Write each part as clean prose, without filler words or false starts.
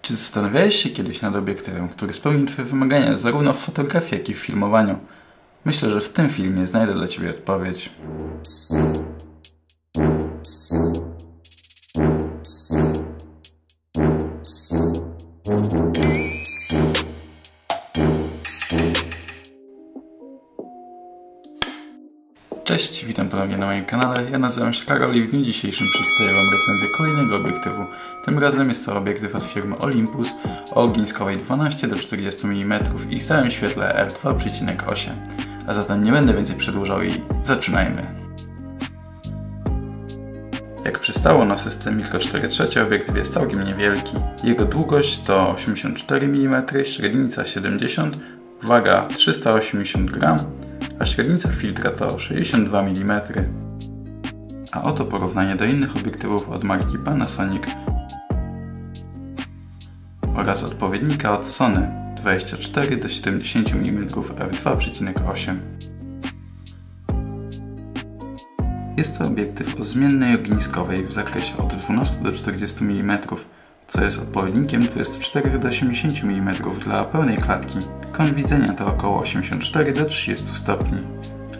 Czy zastanawiałeś się kiedyś nad obiektywem, który spełni Twoje wymagania zarówno w fotografii, jak i w filmowaniu? Myślę, że w tym filmie znajdę dla Ciebie odpowiedź. Cześć, witam ponownie na moim kanale. Ja nazywam się Karol i w dniu dzisiejszym przedstawię Wam recenzję kolejnego obiektywu. Tym razem jest to obiektyw od firmy Olympus o ogniskowej 12-40 mm i stałym świetle f2.8. A zatem nie będę więcej przedłużał i zaczynajmy. Jak przystało na system Milko 4.3, obiektyw jest całkiem niewielki. Jego długość to 84 mm, średnica 70, waga 380 g, a średnica filtra to 62 mm. A oto porównanie do innych obiektywów od marki Panasonic oraz odpowiednika od Sony 24-70 mm f2.8. Jest to obiektyw o zmiennej ogniskowej w zakresie od 12 do 40 mm, co jest odpowiednikiem 24-80 mm dla pełnej klatki. Kąt widzenia to około 84 do 30 stopni.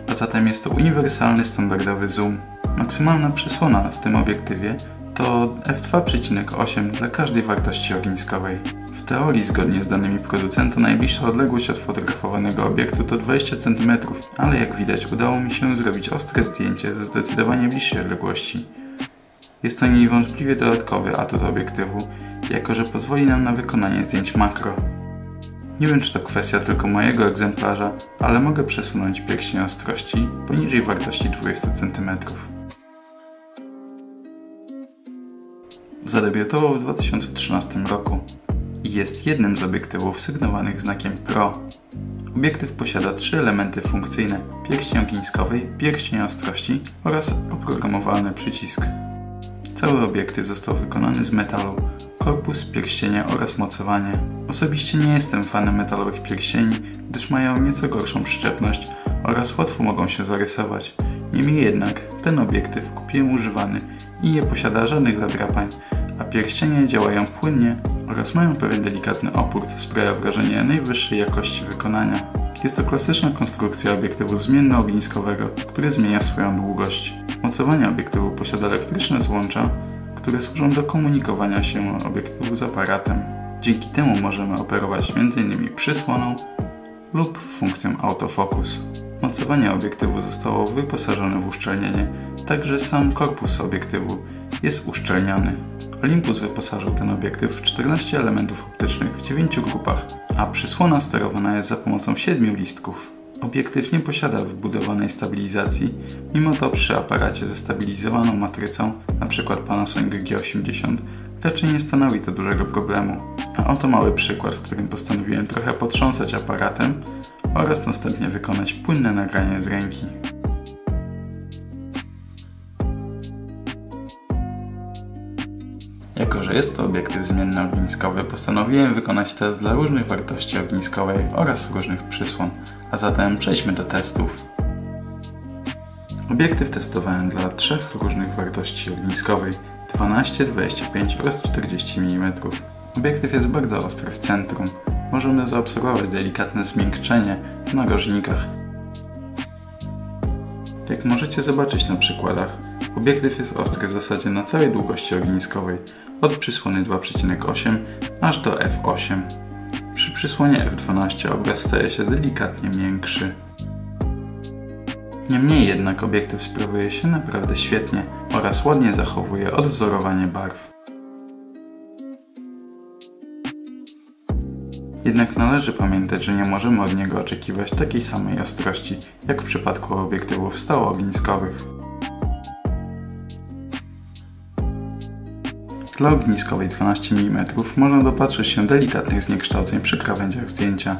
A zatem jest to uniwersalny, standardowy zoom. Maksymalna przysłona w tym obiektywie to f2.8 dla każdej wartości ogniskowej. W teorii, zgodnie z danymi producenta, najbliższa odległość od fotografowanego obiektu to 20 cm, ale jak widać udało mi się zrobić ostre zdjęcie ze zdecydowanie bliższej odległości. Jest to niewątpliwie dodatkowy atut obiektywu, jako że pozwoli nam na wykonanie zdjęć makro. Nie wiem, czy to kwestia tylko mojego egzemplarza, ale mogę przesunąć pierścień ostrości poniżej wartości 20 cm. Zadebiutował w 2013 roku i jest jednym z obiektywów sygnowanych znakiem PRO. Obiektyw posiada 3 elementy funkcyjne: pierścień ogniskowej, pierścień ostrości oraz oprogramowalny przycisk. Cały obiektyw został wykonany z metalu, korpus, pierścienia oraz mocowanie. Osobiście nie jestem fanem metalowych pierścieni, gdyż mają nieco gorszą przyczepność oraz łatwo mogą się zarysować. Niemniej jednak ten obiektyw kupiłem używany i nie posiada żadnych zadrapań, a pierścienie działają płynnie oraz mają pewien delikatny opór, co sprawia wrażenie najwyższej jakości wykonania. Jest to klasyczna konstrukcja obiektywu zmienno-ogniskowego, który zmienia swoją długość. Mocowanie obiektywu posiada elektryczne złącza, które służą do komunikowania się obiektywu z aparatem. Dzięki temu możemy operować m.in. przysłoną lub funkcją autofocus. Mocowanie obiektywu zostało wyposażone w uszczelnienie, także sam korpus obiektywu jest uszczelniony. Olympus wyposażył ten obiektyw w 14 elementów optycznych w 9 grupach, a przysłona sterowana jest za pomocą 7 listków. Obiektyw nie posiada wbudowanej stabilizacji, mimo to przy aparacie ze stabilizowaną matrycą, np. Panasonic G80, raczej nie stanowi to dużego problemu. A oto mały przykład, w którym postanowiłem trochę potrząsać aparatem oraz następnie wykonać płynne nagranie z ręki. Jako że jest to obiektyw zmienny ogniskowy, postanowiłem wykonać test dla różnych wartości ogniskowej oraz różnych przysłon. A zatem przejdźmy do testów. Obiektyw testowałem dla 3 różnych wartości ogniskowej: 12, 25 oraz 40 mm. Obiektyw jest bardzo ostry w centrum. Możemy zaobserwować delikatne zmiękczenie w narożnikach. Jak możecie zobaczyć na przykładach, obiektyw jest ostry w zasadzie na całej długości ogniskowej, od przysłony 2.8 aż do f8. Przy przysłonie f12 obraz staje się delikatnie miększy. Niemniej jednak obiektyw sprawuje się naprawdę świetnie oraz ładnie zachowuje odwzorowanie barw. Jednak należy pamiętać, że nie możemy od niego oczekiwać takiej samej ostrości, jak w przypadku obiektywów stałoogniskowych. Dla ogniskowej 12 mm można dopatrzyć się delikatnych zniekształceń przy krawędziach zdjęcia.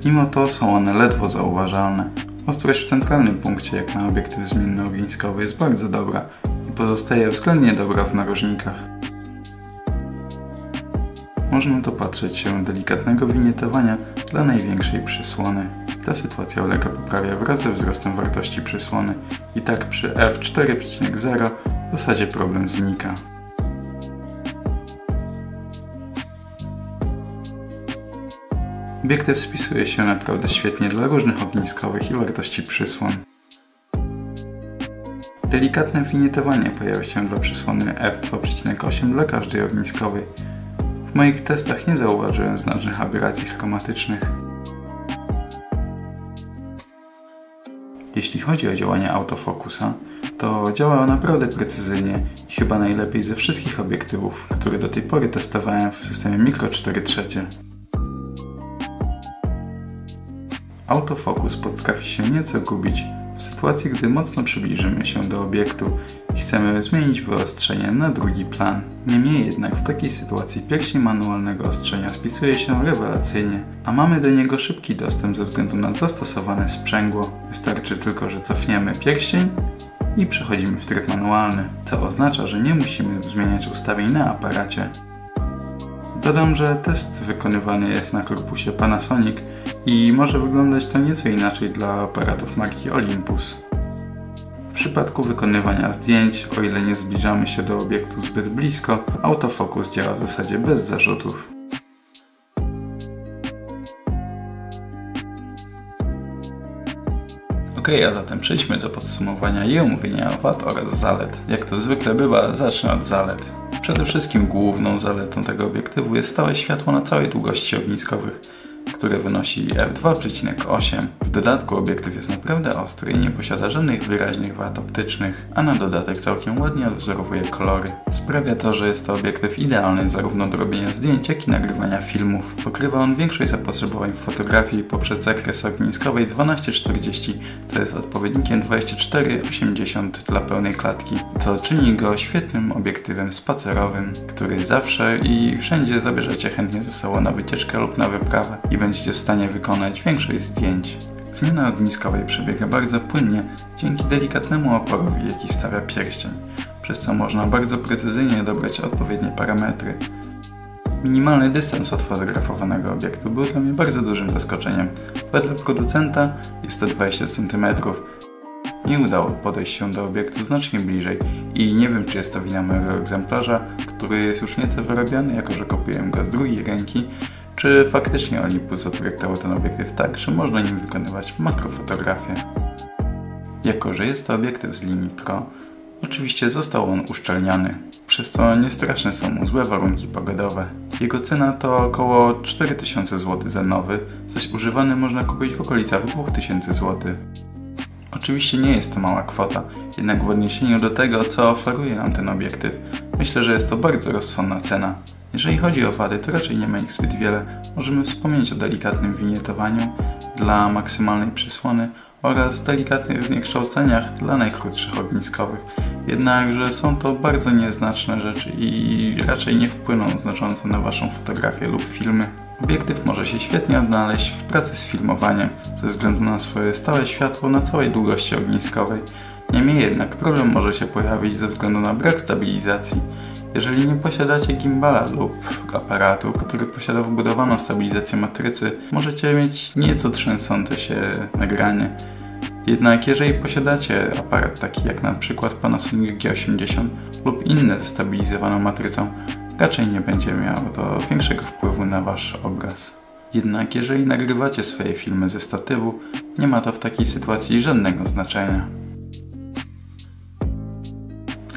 Mimo to są one ledwo zauważalne. Ostrość w centralnym punkcie, jak na obiektyw zmienny ogniskowy, jest bardzo dobra i pozostaje względnie dobra w narożnikach. Można dopatrzeć się delikatnego winietowania dla największej przysłony. Ta sytuacja ulega poprawie wraz ze wzrostem wartości przysłony i tak przy f4.0 w zasadzie problem znika. Obiektyw spisuje się naprawdę świetnie dla różnych ogniskowych i wartości przysłon. Delikatne finietowanie pojawia się dla przysłony f2.8 dla każdej ogniskowej. W moich testach nie zauważyłem znacznych aberracji chromatycznych. Jeśli chodzi o działanie autofokusa, to działa naprawdę precyzyjnie i chyba najlepiej ze wszystkich obiektywów, które do tej pory testowałem w systemie Micro 4/3. Autofokus potrafi się nieco gubić w sytuacji, gdy mocno przybliżymy się do obiektu i chcemy zmienić wyostrzenie na drugi plan. Niemniej jednak w takiej sytuacji pierścień manualnego ostrzenia spisuje się rewelacyjnie, a mamy do niego szybki dostęp ze względu na zastosowane sprzęgło. Wystarczy tylko, że cofniemy pierścień i przechodzimy w tryb manualny, co oznacza, że nie musimy zmieniać ustawień na aparacie. Dodam, że test wykonywany jest na korpusie Panasonic i może wyglądać to nieco inaczej dla aparatów marki Olympus. W przypadku wykonywania zdjęć, o ile nie zbliżamy się do obiektu zbyt blisko, autofokus działa w zasadzie bez zarzutów. A zatem przejdźmy do podsumowania i omówienia wad oraz zalet. Jak to zwykle bywa, zacznę od zalet. Przede wszystkim główną zaletą tego obiektywu jest stałe światło na całej długości ogniskowych, które wynosi f2.8. W dodatku obiektyw jest naprawdę ostry i nie posiada żadnych wyraźnych wad optycznych, a na dodatek całkiem ładnie odwzorowuje kolory. Sprawia to, że jest to obiektyw idealny zarówno do robienia zdjęć, jak i nagrywania filmów. Pokrywa on większość zapotrzebowań w fotografii poprzez zakres ogniskowej 1240, co jest odpowiednikiem 2480 dla pełnej klatki, co czyni go świetnym obiektywem spacerowym, który zawsze i wszędzie zabierzecie chętnie ze sobą na wycieczkę lub na wyprawę i będziecie w stanie wykonać większość zdjęć. Zmiana ogniskowej przebiega bardzo płynnie dzięki delikatnemu oporowi, jaki stawia pierścień, przez co można bardzo precyzyjnie dobrać odpowiednie parametry. Minimalny dystans od fotografowanego obiektu był dla mnie bardzo dużym zaskoczeniem. Wedle producenta jest to 20 cm. Nie udało podejść się do obiektu znacznie bliżej i nie wiem, czy jest to wina mojego egzemplarza, który jest już nieco wyrobiony, jako że kupiłem go z drugiej ręki, czy faktycznie Olympus zaprojektował ten obiektyw tak, że można nim wykonywać makrofotografię. Jako że jest to obiektyw z linii Pro, oczywiście został on uszczelniany, przez co niestraszne są mu złe warunki pogodowe. Jego cena to około 4000 zł za nowy, zaś używany można kupić w okolicach 2000 zł. Oczywiście nie jest to mała kwota, jednak w odniesieniu do tego, co oferuje nam ten obiektyw, myślę, że jest to bardzo rozsądna cena. Jeżeli chodzi o wady, to raczej nie ma ich zbyt wiele. Możemy wspomnieć o delikatnym winietowaniu dla maksymalnej przysłony oraz delikatnych zniekształceniach dla najkrótszych ogniskowych. Jednakże są to bardzo nieznaczne rzeczy i raczej nie wpłyną znacząco na Waszą fotografię lub filmy. Obiektyw może się świetnie odnaleźć w pracy z filmowaniem ze względu na swoje stałe światło na całej długości ogniskowej. Niemniej jednak problem może się pojawić ze względu na brak stabilizacji. Jeżeli nie posiadacie gimbala lub aparatu, który posiada wbudowaną stabilizację matrycy, możecie mieć nieco trzęsące się nagranie. Jednak jeżeli posiadacie aparat taki jak na przykład Panasonic G80 lub inne ze stabilizowaną matrycą, raczej nie będzie miało to większego wpływu na Wasz obraz. Jednak jeżeli nagrywacie swoje filmy ze statywu, nie ma to w takiej sytuacji żadnego znaczenia.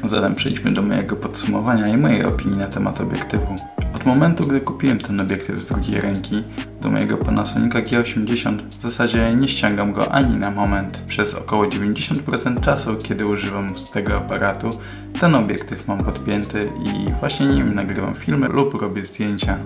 Zatem przejdźmy do mojego podsumowania i mojej opinii na temat obiektywu. Od momentu, gdy kupiłem ten obiektyw z drugiej ręki do mojego Panasonica G80, w zasadzie nie ściągam go ani na moment. Przez około 90% czasu, kiedy używam tego aparatu, ten obiektyw mam podpięty i właśnie nim nagrywam filmy lub robię zdjęcia.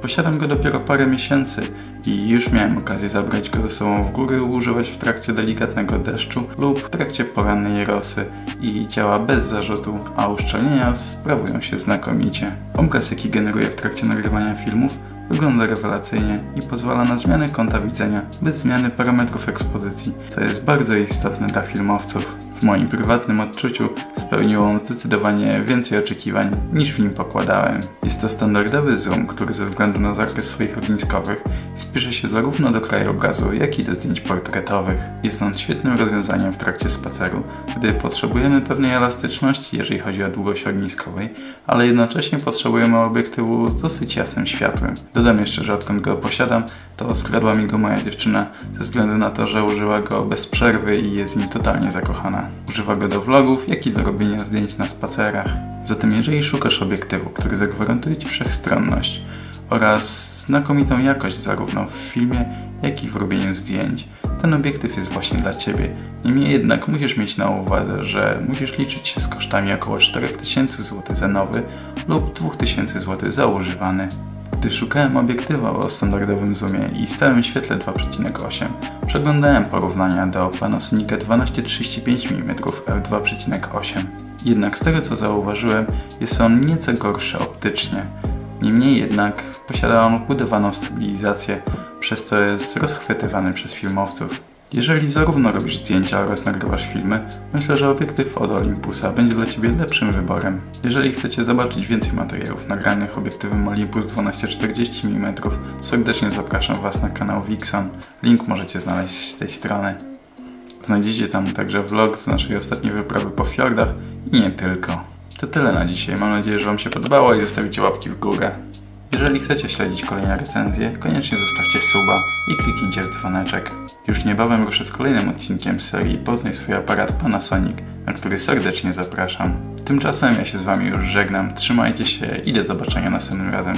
Posiadam go dopiero parę miesięcy i już miałem okazję zabrać go ze sobą w góry, używać w trakcie delikatnego deszczu lub w trakcie porannej rosy i działa bez zarzutu, a uszczelnienia sprawują się znakomicie. Obraz, jaki generuje w trakcie nagrywania filmów, wygląda rewelacyjnie i pozwala na zmianę kąta widzenia bez zmiany parametrów ekspozycji, co jest bardzo istotne dla filmowców. W moim prywatnym odczuciu spełnił on zdecydowanie więcej oczekiwań niż w nim pokładałem. Jest to standardowy zoom, który ze względu na zakres swoich ogniskowych spisze się zarówno do krajobrazu, jak i do zdjęć portretowych. Jest on świetnym rozwiązaniem w trakcie spaceru, gdy potrzebujemy pewnej elastyczności, jeżeli chodzi o długość ogniskowej, ale jednocześnie potrzebujemy obiektywu z dosyć jasnym światłem. Dodam jeszcze, że odkąd go posiadam, to skradła mi go moja dziewczyna ze względu na to, że użyła go bez przerwy i jest w nim totalnie zakochana. Używa go do vlogów, jak i do robienia zdjęć na spacerach. Zatem jeżeli szukasz obiektywu, który zagwarantuje Ci wszechstronność oraz znakomitą jakość zarówno w filmie, jak i w robieniu zdjęć, ten obiektyw jest właśnie dla Ciebie. Niemniej jednak musisz mieć na uwadze, że musisz liczyć się z kosztami około 4000 zł za nowy lub 2000 zł za używany. Gdy szukałem obiektywa o standardowym zoomie i stałym świetle 2,8, przeglądałem porównania do Panasonica 12-35 mm f2,8. Jednak z tego co zauważyłem, jest on nieco gorszy optycznie. Niemniej jednak posiada on wbudowaną stabilizację, przez co jest rozchwytywany przez filmowców. Jeżeli zarówno robisz zdjęcia oraz nagrywasz filmy, myślę, że obiektyw od Olympusa będzie dla Ciebie lepszym wyborem. Jeżeli chcecie zobaczyć więcej materiałów nagranych obiektywem Olympus 12-40 mm, serdecznie zapraszam Was na kanał Vixon. Link możecie znaleźć z tej strony. Znajdziecie tam także vlog z naszej ostatniej wyprawy po fiordach i nie tylko. To tyle na dzisiaj. Mam nadzieję, że Wam się podobało i zostawicie łapki w górę. Jeżeli chcecie śledzić kolejne recenzje, koniecznie zostawcie suba i kliknijcie w dzwoneczek. Już niebawem ruszę z kolejnym odcinkiem serii Poznaj swój aparat Panasonic, na który serdecznie zapraszam. Tymczasem ja się z Wami już żegnam, trzymajcie się i do zobaczenia następnym razem.